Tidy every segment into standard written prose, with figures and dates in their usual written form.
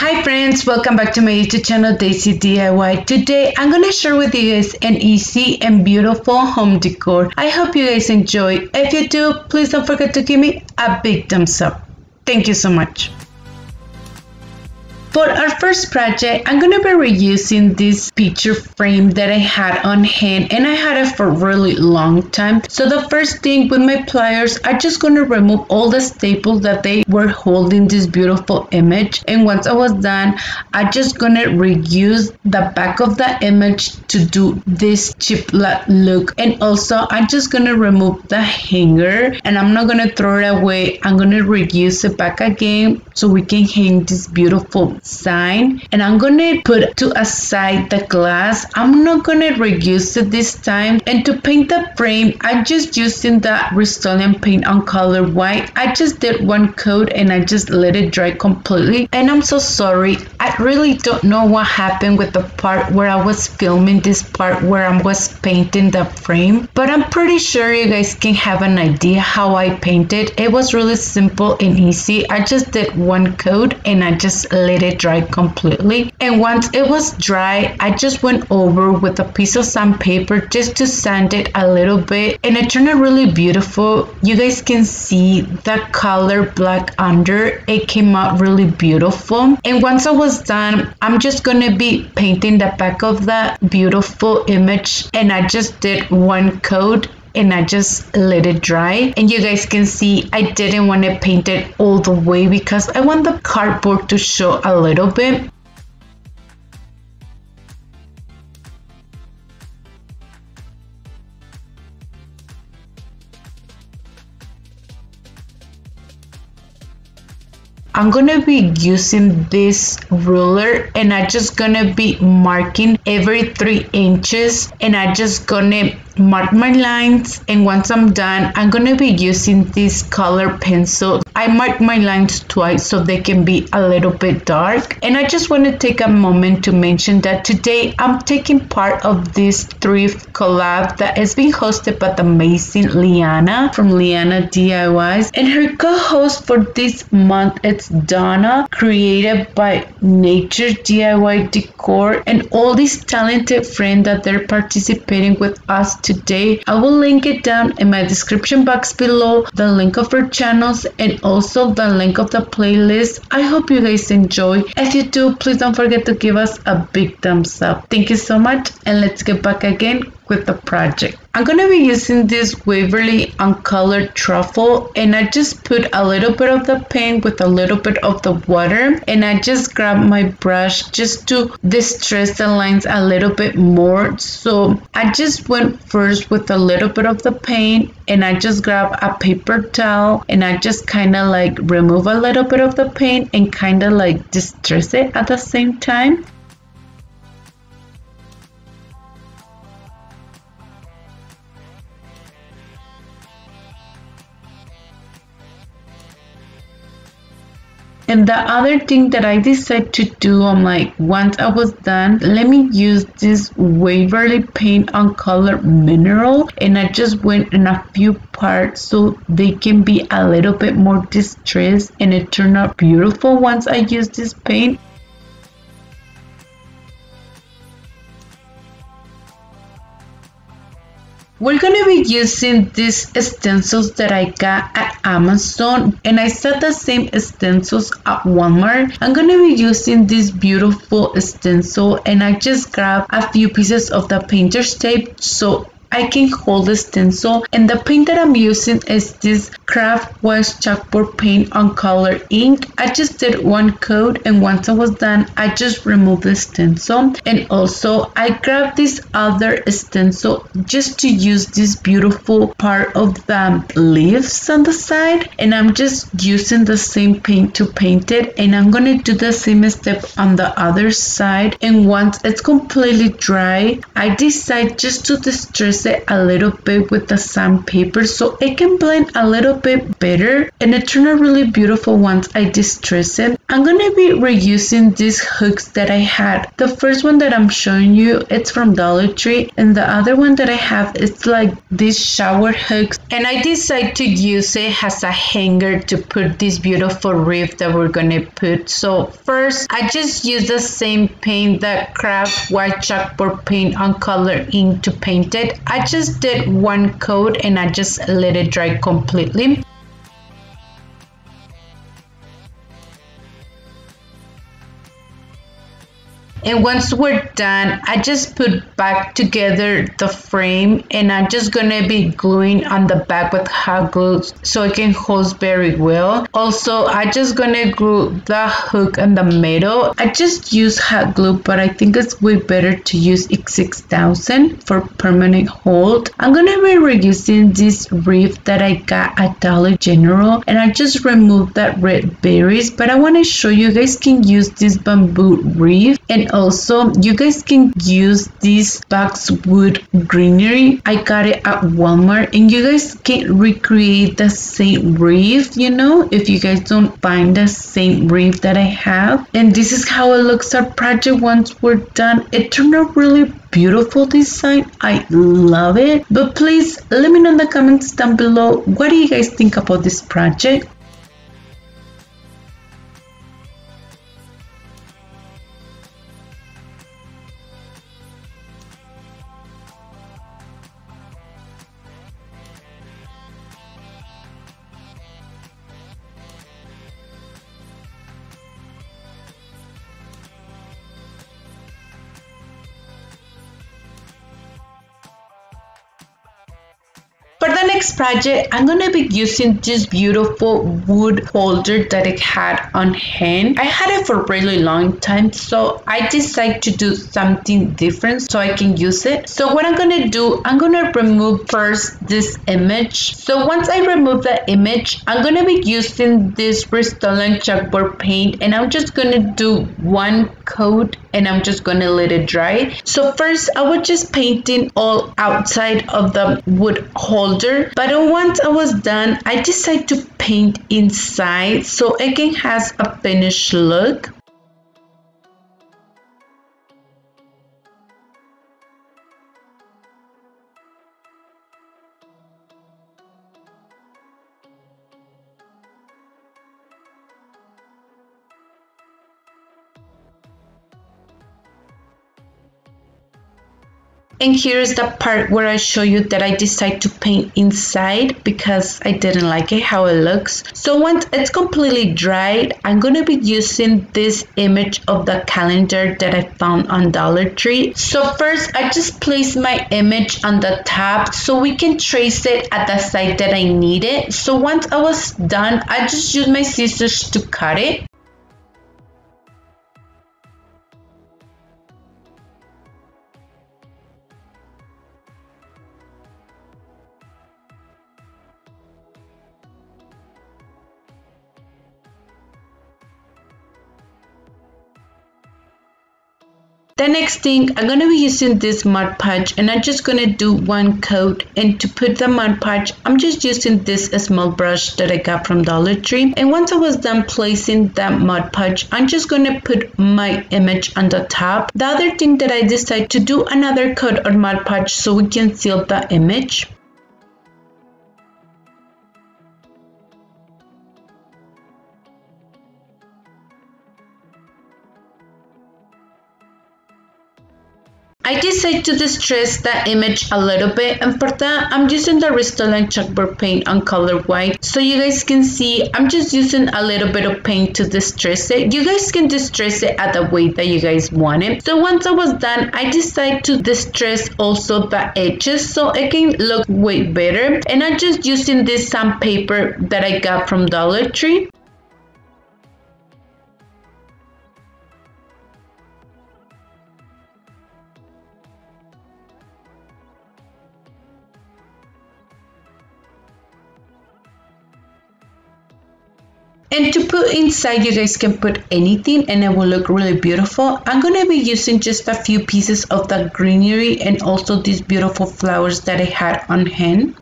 Hi friends, welcome back to my YouTube channel Daysi DIY. Today I'm gonna share with you guys an easy and beautiful home decor. I hope you guys enjoy. If you do, please don't forget to give me a big thumbs up. Thank you so much. For our first project, I'm going to be reusing this picture frame that I had on hand, and I had it for a really long time. So the first thing with my pliers, I'm just going to remove all the staples that they were holding this beautiful image. And once I was done, I'm just going to reuse the back of the image to do this cheap look. And also, I'm just going to remove the hanger, and I'm not going to throw it away. I'm going to reuse it back again so we can hang this beautiful sign. And I'm gonna put to aside the glass. I'm not gonna reuse it this time. And to paint the frame, I'm just using the Rust-Oleum paint on color white. I just did one coat and I just let it dry completely. And I'm so sorry, I really don't know what happened with the part where I was filming this part where I was painting the frame, but I'm pretty sure you guys can have an idea how I painted. It was really simple and easy. I just did one coat and I just let it dry completely. And once it was dry, I just went over with a piece of sandpaper just to sand it a little bit, and it turned out really beautiful. You guys can see the color black under. It came out really beautiful. And once I was done, I'm just gonna be painting the back of the beautiful image, and I just did one coat and I just let it dry. And you guys can see I didn't want to paint it all the way because I want the cardboard to show a little bit. I'm gonna be using this ruler, and I'm just gonna be marking every 3 inches, and I'm just gonna mark my lines. And once I'm done, I'm gonna be using this color pencil. I mark my lines twice so they can be a little bit dark. And I just want to take a moment to mention that today I'm taking part of this Thrift collab that is being hosted by the amazing Liyana from Liyana DIYs, and her co-host for this month it's Donna, created by Nature DIY Decor, and all these talented friends that they're participating with us today. I will link it down in my description box below, the link of her channels and also the link of the playlist. I hope you guys enjoy. If you do, please don't forget to give us a big thumbs up. Thank you so much, and let's get back again with the project. I'm gonna be using this Waverly uncolored truffle, and I just put a little bit of the paint with a little bit of the water, and I just grabbed my brush just to distress the lines a little bit more. So I just went first with a little bit of the paint, and I just grabbed a paper towel, and I just kind of like remove a little bit of the paint and kind of like distress it at the same time. And the other thing that I decided to do, I'm like, once I was done, let me use this Waverly paint on color mineral, and I just went in a few parts so they can be a little bit more distressed, and it turned out beautiful once I used this paint. We're gonna be using these stencils that I got at Amazon, and I saw the same stencils at Walmart. I'm gonna be using this beautiful stencil, and I just grabbed a few pieces of the painter's tape so I can hold the stencil. And the paint that I'm using is this Craft Wise chalkboard paint on color ink. I just did one coat, and once I was done, I just removed the stencil. And also I grabbed this other stencil just to use this beautiful part of the leaves on the side, and I'm just using the same paint to paint it. And I'm gonna do the same step on the other side, and once it's completely dry, I decide just to distress trace it a little bit with the sandpaper so it can blend a little bit better, and it turned out really beautiful once I distress it. I'm gonna be reusing these hooks that I had. The first one that I'm showing you, it's from Dollar Tree, and the other one that I have is like these shower hooks, and I decided to use it as a hanger to put this beautiful wreath that we're gonna put. So first I just used the same paint, that craft white chalkboard paint on color ink, to paint it. I just did one coat and I just let it dry completely. And once we're done, I just put back together the frame, and I'm just gonna be gluing on the back with hot glue so it can hold very well. Also, I just gonna glue the hook in the middle. I just use hot glue, but I think it's way better to use X6000 for permanent hold. I'm gonna be reusing this wreath that I got at Dollar General, and I just removed that red berries, but I want to show you guys can use this bamboo wreath, and also you guys can use this boxwood greenery. I got it at Walmart, and you guys can recreate the same wreath, you know, if you guys don't find the same wreath that I have. And this is how it looks our project once we're done. It turned out really beautiful design. I love it. But please let me know in the comments down below, what do you guys think about this project? For the next project, I'm going to be using this beautiful wood holder that I had on hand. I had it for a really long time, so I decided to do something different so I can use it. So what I'm going to do, I'm going to remove first this image. So once I remove the image, I'm going to be using this Restore chalkboard paint, and I'm just going to do one coat, and I'm just going to let it dry. So first I was just painting all outside of the wood holder, but once I was done, I decided to paint inside so it can has a finished look. And here's the part where I show you that I decide to paint inside because I didn't like it how it looks. So once it's completely dried, I'm going to be using this image of the calendar that I found on Dollar Tree. So first I just place my image on the top so we can trace it at the side that I need it. So once I was done, I just used my scissors to cut it. The next thing, I'm going to be using this Mod Podge, and I'm just going to do one coat. And to put the Mod Podge, I'm just using this small brush that I got from Dollar Tree. And once I was done placing that Mod Podge, I'm just going to put my image on the top. The other thing that I decided to do another coat on Mod Podge so we can seal the image. I decided to distress the image a little bit, and for that I'm using the Restore chalkboard paint on color white. So you guys can see I'm just using a little bit of paint to distress it. You guys can distress it at the way that you guys want it. So once I was done, I decided to distress also the edges so it can look way better. And I'm just using this sandpaper that I got from Dollar Tree. And to put inside, you guys can put anything and it will look really beautiful. I'm going to be using just a few pieces of the greenery and also these beautiful flowers that I had on hand.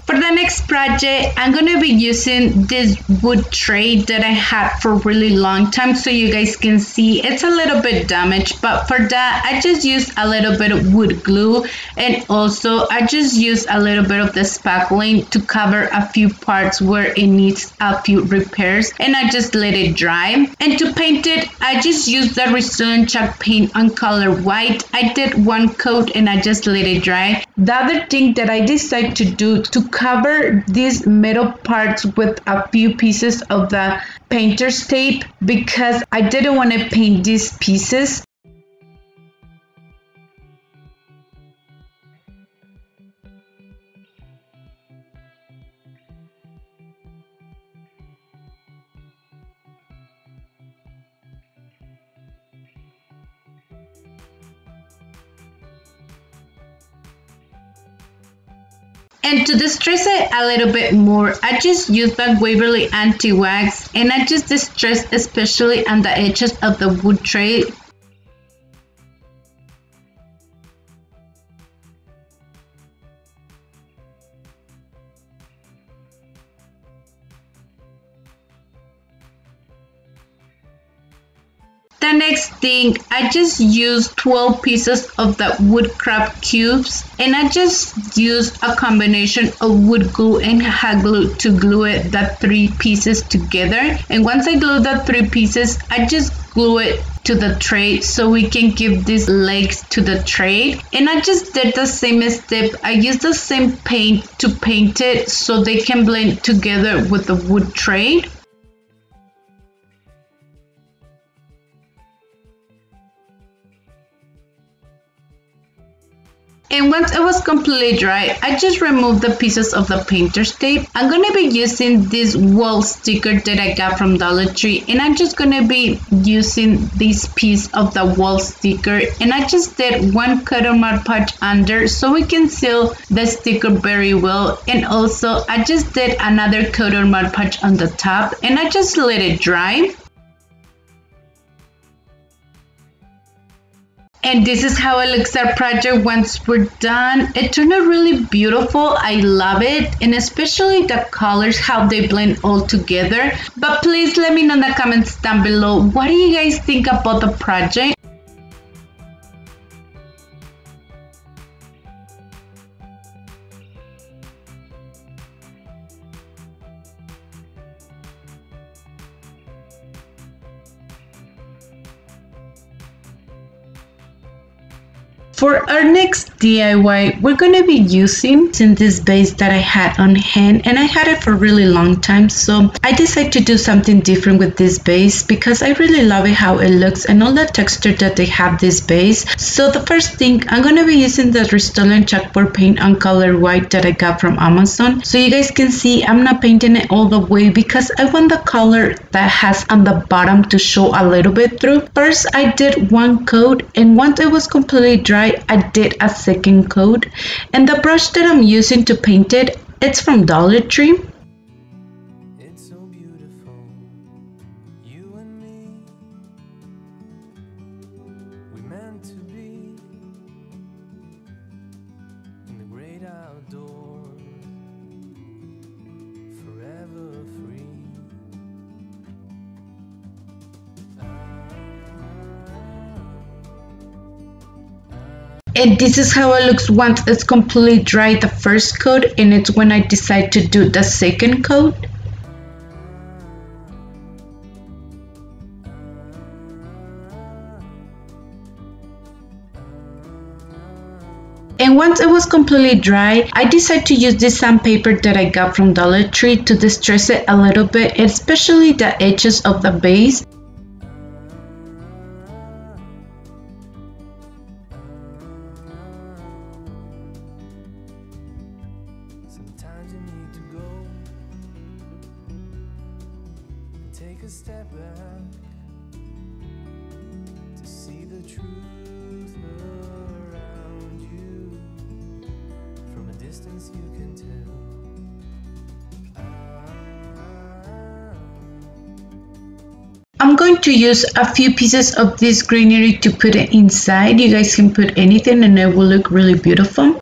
For the next project, I'm going to be using this wood tray that I had for a really long time, so you guys can see it's a little bit damaged, but for that I just used a little bit of wood glue, and also I just used a little bit of the spackling to cover a few parts where it needs a few repairs, and I just let it dry. And to paint it, I just used the Resilient chalk paint on color white. I did one coat and I just let it dry. The other thing that I decided to do to cover these middle parts with a few pieces of the painter's tape, because I didn't want to paint these pieces. And to distress it a little bit more, I just used the Waverly anti-wax, and I just distressed especially on the edges of the wood tray. The next thing, I just used 12 pieces of the wood crab cubes, and I just used a combination of wood glue and hot glue to glue it, the 3 pieces together. And once I glue the 3 pieces, I just glue it to the tray so we can give these legs to the tray. And I just did the same step. I used the same paint to paint it so they can blend together with the wood tray. And once it was completely dry, I just removed the pieces of the painter's tape. I'm going to be using this wall sticker that I got from Dollar Tree, and I'm just going to be using this piece of the wall sticker, and I just did one cut on Mod Podge under so we can seal the sticker very well. And also I just did another coat on Mod Podge on the top, and I just let it dry. And this is how it looks, our project once we're done. It turned out really beautiful. I love it, and especially the colors, how they blend all together. But please let me know in the comments down below, what do you guys think about the project? For our next DIY, we're going to be using this base that I had on hand, and I had it for a really long time, so I decided to do something different with this base because I really love it how it looks and all the texture that they have this base. So the first thing, I'm going to be using the Resilient chalkboard paint on color white that I got from Amazon. So you guys can see I'm not painting it all the way because I want the color that has on the bottom to show a little bit through. First I did one coat, and once it was completely dry, I did a second coat. And the brush that I'm using to paint it, it's from Dollar Tree. It's so beautiful, you and me. We meant to be in the great outdoors, forever free. And this is how it looks once it's completely dry, the first coat, and it's when I decide to do the second coat. And once it was completely dry, I decided to use this sandpaper that I got from Dollar Tree to distress it a little bit, especially the edges of the base. Sometimes you need to go and take a step back to see the truth around you. From a distance you can tell. I'm going to use a few pieces of this greenery to put it inside. You guys can put anything and it will look really beautiful.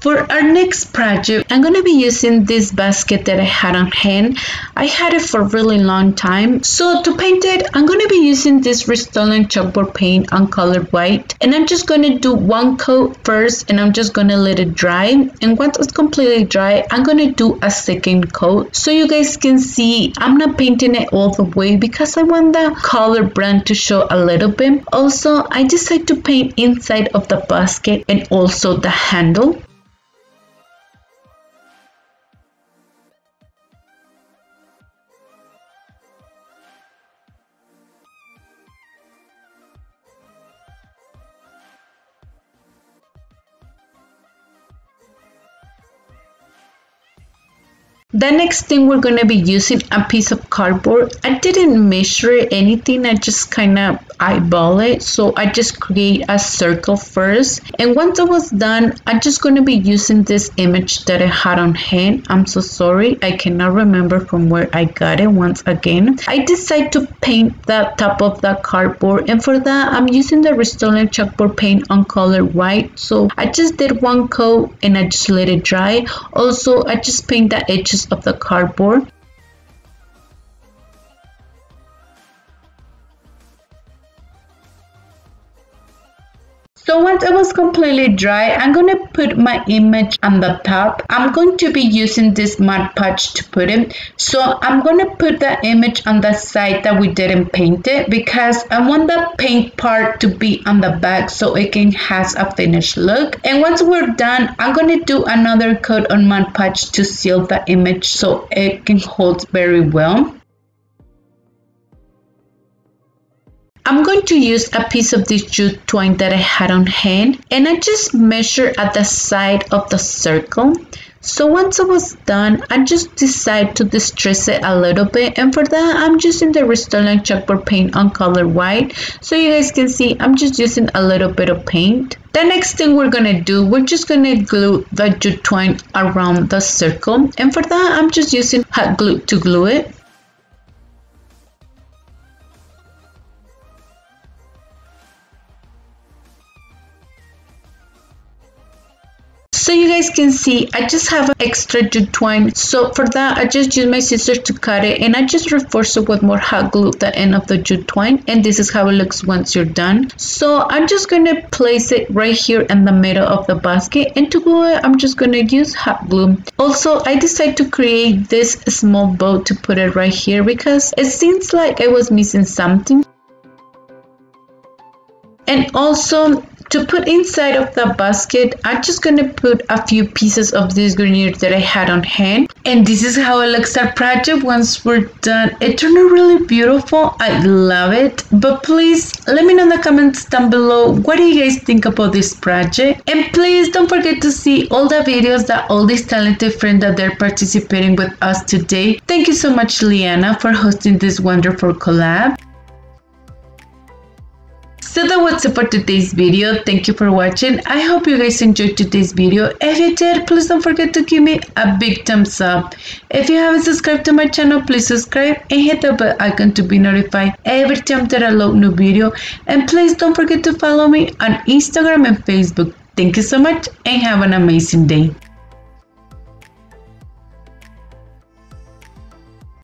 For our next project, I'm going to be using this basket that I had on hand. I had it for a really long time. So to paint it, I'm going to be using this Rust-Oleum chalkboard paint on color white. And I'm just going to do one coat first and I'm just going to let it dry. And once it's completely dry, I'm going to do a second coat. So you guys can see I'm not painting it all the way because I want the color brand to show a little bit. Also, I decided to paint inside of the basket and also the handle. The next thing we're going to be using a piece of cardboard. I didn't measure anything, I just kind of eyeball it. So I just create a circle first. And once I was done, I'm just going to be using this image that I had on hand. I'm so sorry, I cannot remember from where I got it once again. I decided to paint the top of the cardboard, and for that I'm using the Rust-Oleum chalkboard paint on color white. So I just did one coat and I just let it dry. Also, I just paint the edges of the cardboard. So once it was completely dry, I'm going to put my image on the top. I'm going to be using this Mod Podge to put it. So I'm going to put the image on the side that we didn't paint it because I want the paint part to be on the back so it can has a finished look. And once we're done, I'm going to do another coat on Mod Podge to seal the image so it can hold very well. I'm going to use a piece of this jute twine that I had on hand, and I just measure at the side of the circle. So once I was done, I just decided to distress it a little bit, and for that I'm using the Rust-Oleum chalkboard paint on color white. So you guys can see I'm just using a little bit of paint. The next thing we're gonna do, we're just gonna glue the jute twine around the circle, and for that I'm just using hot glue to glue it. So you guys can see I just have an extra jute twine, so for that I just use my scissors to cut it, and I just reinforce it with more hot glue at the end of the jute twine, and this is how it looks once you're done. So I'm just going to place it right here in the middle of the basket, and to glue it I'm just going to use hot glue. Also, I decided to create this small bow to put it right here because it seems like I was missing something. And also, to put inside of the basket, I'm just going to put a few pieces of this greenery that I had on hand. And this is how it looks our project once we're done. It turned out really beautiful. I love it. But please let me know in the comments down below, what do you guys think about this project? And please don't forget to see all the videos that all these talented friends that they're participating with us today. Thank you so much, Liyana, for hosting this wonderful collab. So that was it for today's video. Thank you for watching. I hope you guys enjoyed today's video. If you did, please don't forget to give me a big thumbs up. If you haven't subscribed to my channel, please subscribe and hit the bell icon to be notified every time that I upload new video. And please don't forget to follow me on Instagram and Facebook. Thank you so much and have an amazing day.